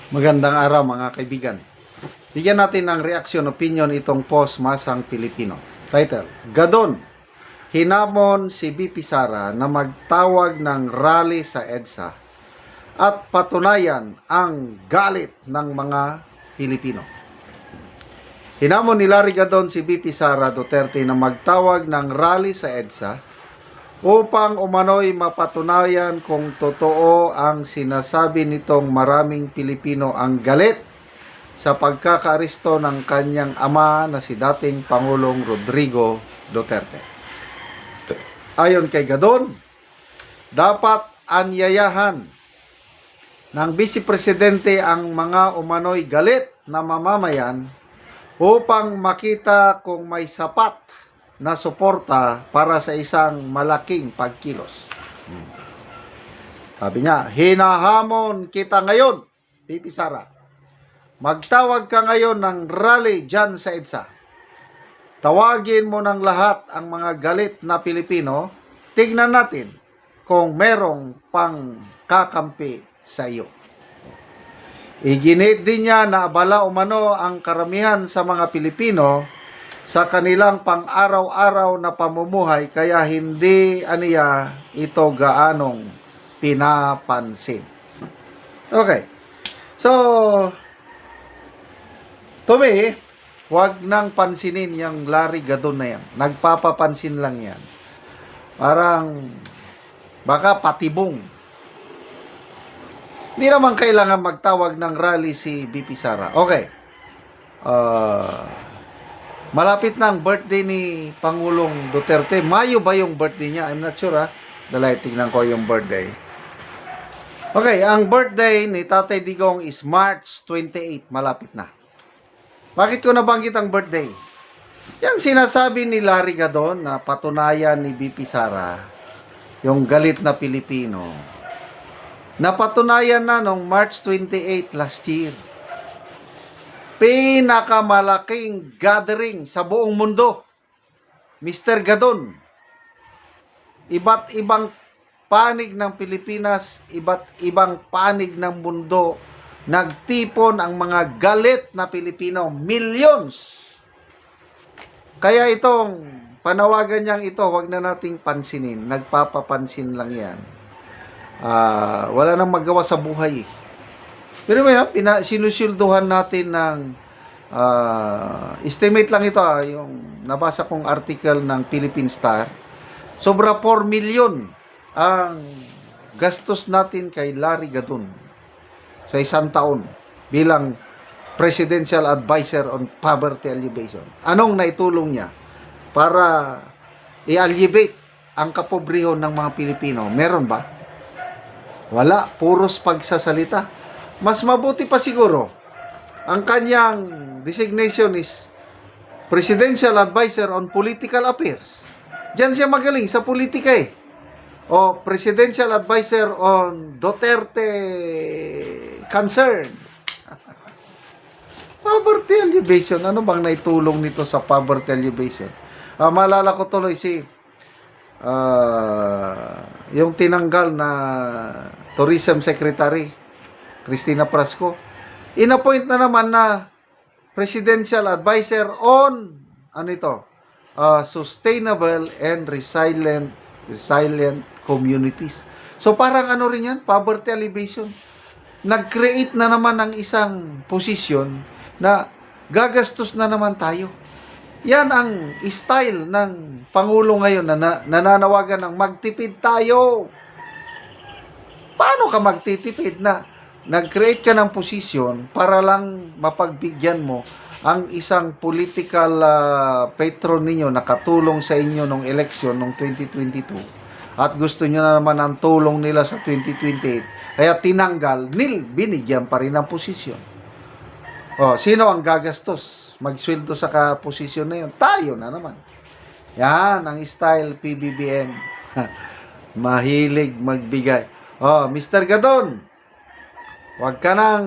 Magandang araw mga kaibigan. Bigyan natin ng reaksyon, opinion itong post Masang Pilipino. Title, Gadon, hinamon si BP Sara na magtawag ng rally sa EDSA at patunayan ang galit ng mga Pilipino. Hinamon ni Larry Gadon si BP Sara Duterte na magtawag ng rally sa EDSA upang umano'y mapatunayan kung totoo ang sinasabi nitong maraming Pilipino ang galit sa pagkakaaresto ng kanyang ama na si dating Pangulong Rodrigo Duterte. Ayon kay Gadon, dapat anyayahan ng Vice Presidente ang mga umano'y galit na mamamayan upang makita kung may sapat na suporta para sa isang malaking pagkilos. Sabi niya, hinahamon kita ngayon, BP Sara. Magtawag ka ngayon ng rally dyan sa EDSA. Tawagin mo ng lahat ang mga galit na Pilipino. Tignan natin kung merong pang kakampi sa iyo. Iginit din niya na abala umano ang karamihan sa mga Pilipino sa kanilang pang-araw-araw na pamumuhay kaya hindi aniya ito gaanong pinapansin. Okay. So, to me, wag nang pansinin yung Larry Gadon na yan. Nagpapapansin lang yan. Parang baka patibong. Hindi naman kailangan magtawag ng rally si BP Sara. Okay. Malapit na ang birthday ni Pangulong Duterte. Mayo ba yung birthday niya? I'm not sure Dahil tingnan ko yung birthday. Okay, ang birthday ni Tatay Digong is March 28. Malapit na. Bakit ko nabanggit ang birthday? Yang sinasabi ni Larry Gadon na patunayan ni BP Sara, yung galit na Pilipino, napatunayan na noong March 28 last year. Pinakamalaking gathering sa buong mundo. Mr. Gadon. Iba't ibang panig ng Pilipinas, iba't ibang panig ng mundo, nagtipon ang mga galit na Pilipino. Millions. Kaya itong panawagan niyang ito, wag na nating pansinin. Nagpapapansin lang yan. Wala nang magawa sa buhay. Pero may sinusilduhan natin ng estimate lang ito yung nabasa kong article ng Philippine Star. Sobra 4 million ang gastos natin kay Larry Gadon sa isang taon bilang Presidential Advisor on Poverty Alleviation. Anong naitulong niya para i-alleviate ang kapobrehon ng mga Pilipino? Meron ba? Wala. Puros pagsasalita. Mas mabuti pa siguro, ang kanyang designation is Presidential Advisor on Political Affairs. Diyan siya magaling sa politika O Presidential Advisor on Duterte Concern. Poverty alleviation. Ano bang naitulong nito sa poverty alleviation? Maalala ko tuloy yung tinanggal na Tourism Secretary, Cristina Prasco, inappoint na naman na Presidential Advisor on Sustainable and Resilient Communities. So parang rin yan, poverty alleviation. Nag-create na naman ng isang posisyon na gagastos na naman tayo. Yan ang style ng Pangulo ngayon na nananawagan ng magtipid tayo. Paano ka magtitipid na nag-create ka ng posisyon para lang mapagbigyan mo ang isang political patron ninyo na katulong sa inyo nung election nung 2022 at gusto nyo na naman ang tulong nila sa 2028 kaya tinanggal, binigyan pa rin ng posisyon. Sino ang gagastos? Magsweldo sa posisyon na yun? Tayo na naman. Yan ang style PBBM. Mahilig magbigay. Mr. Gadon, wag ka nang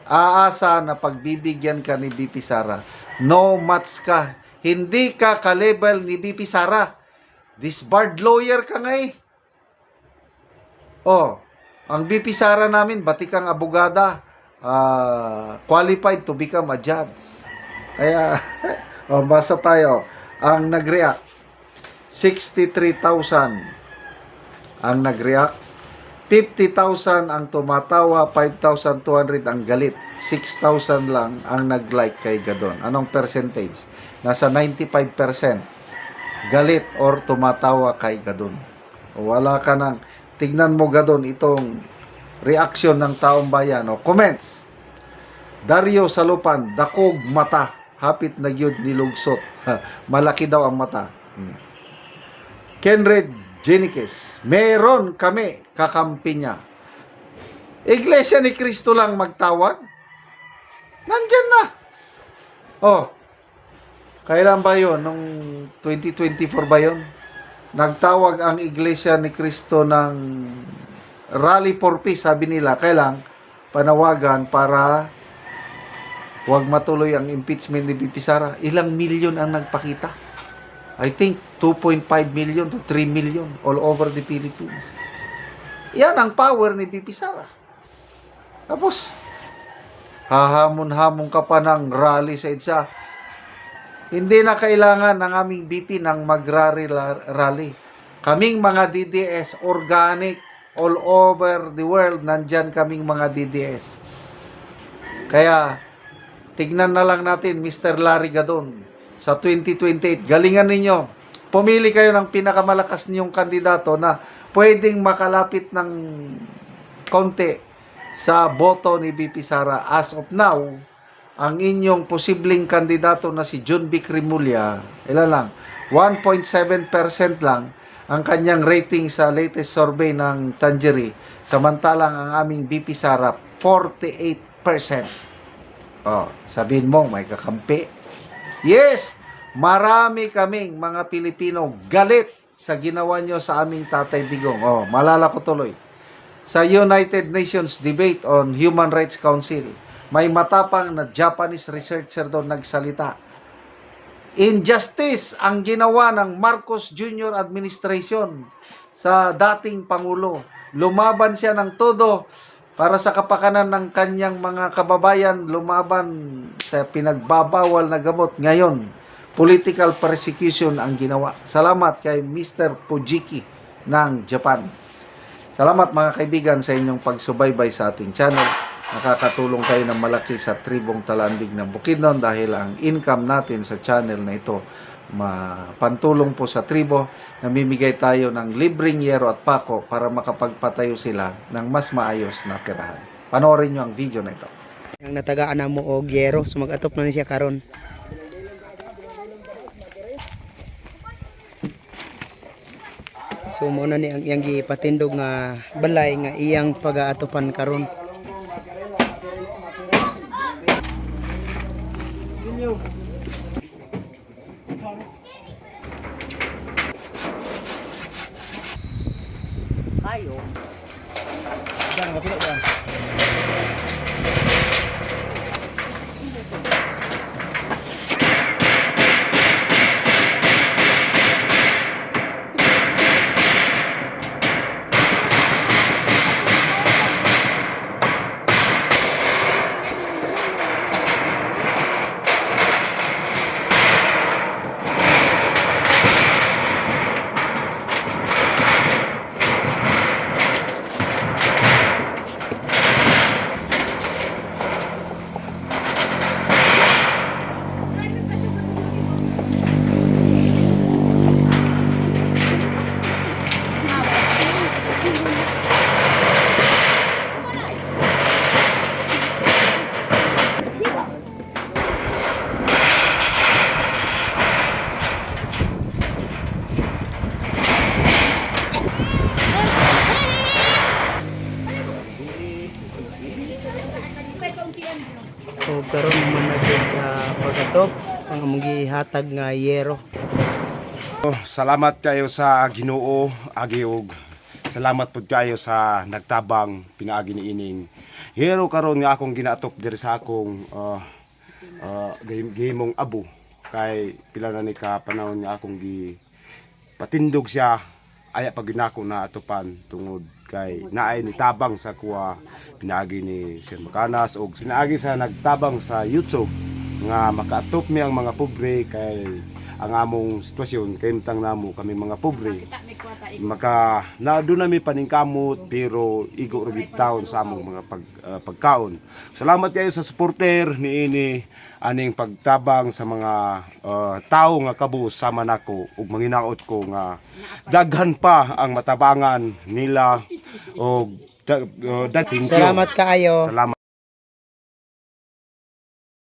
aasa na pagbibigyan ka ni BP Sara. No match ka. Hindi ka ka-level ni BP Sara. Disbarred lawyer ka nga Ang BP Sara namin, batikang abogada, qualified to become a judge. Kaya, basa tayo. Ang nag-react, 63,000 ang nag-react, 50,000 ang tumatawa, 5,200 ang galit, 6,000 lang ang nag-like kay Gadon. Anong percentage? Nasa 95% galit or tumatawa kay Gadon. Wala ka nang, tignan mo Gadon, itong reaksyon ng taong bayan. O, comments. Dario Salupan, dakog mata, hapit na gyud nilugsot. Malaki daw ang mata. Kenred Jenikes, meron kami kakampi niya. Iglesia ni Cristo lang magtawag? Nandyan na. Oh, kailan ba yun? Nung 2024 ba yun? Nagtawag ang Iglesia ni Cristo ng Rally for Peace, sabi nila. Kailang panawagan para huwag matuloy ang impeachment ni BP Sara. Ilang milyon ang nagpakita? I think 2.5 million to 3 million all over the Philippines. Yan ang power ni BP Sara. Tapos, hahamon-hamon ka pa ng rally sa EDSA. Hindi na kailangan ng aming BP ng mag-rally. Kaming mga DDS, organic, all over the world, nandyan kaming mga DDS. Kaya, tignan na lang natin, Mr. Larry Gadon, sa 2028, galingan ninyo. Pumili kayo ng pinakamalakas ninyong kandidato na pwedeng makalapit ng konti sa boto ni BP Sara. As of now, ang inyong posibleng kandidato na si John Vic Rimulya, ilan lang, 1.7% lang ang kanyang rating sa latest survey ng Tangery. Samantalang ang aming BP Sara, 48%. Oh, sabihin mo, may kakampi. Yes, marami kaming mga Pilipino galit sa ginawa nyo sa aming Tatay Digong. Oh, malala ko tuloy. Sa United Nations Debate on Human Rights Council, may matapang na Japanese researcher doon nagsalita. Injustice ang ginawa ng Marcos Jr. administration sa dating Pangulo. Lumaban siya ng todo para sa kapakanan ng kanyang mga kababayan, lumaban sa pinagbabawal na gamot. Ngayon, political persecution ang ginawa. Salamat kay Mr. Fujiki ng Japan. Salamat mga kaibigan sa inyong pagsubaybay sa ating channel. Nakakatulong kayo ng malaki sa tribong Talandig ng Bukidnon dahil ang income natin sa channel na ito pantulong po sa tribo. Namimigay tayo ng libreng yero at pako para makapagpatayo sila ng mas maayos na tirahan. Panoorin nyo ang video na ito. Ang natagaan na mo og yero, so mag-atop na ni siya karon. So mo na ni ang iyang gipatindog nga balay nga iyang pag-aatopan karon. Ayo. Jangan mapilok ya. O karon naman na jud sa pag-atop ang among gihatag nga yero. Salamat kayo sa Ginoo, agiog. Salamat pud kayo sa nagtabang pinaagi ni ining hero karon nga akong ginaatop diri sa akong gihimong abo kay pila na ni ka panahon nga akong patindog siya aya pag ginako na atupan tungod kay naay nitabang sa kuha pinaagi ni Sir Makanas og sinaagi sa nagtabang sa YouTube nga makaatop mi ang mga pobre kay ang among sitwasyon kay mtang namo kami mga pobre maka na doon nami paningkamot pero igo ra gid taon sa among mga pagkaon. Salamat kayo sa supporter niini aning pagtabang sa mga tao nga kabus sama nako ug manginaot ko nga daghan pa ang matabangan nila og dating Salamat kaayo. Salamat.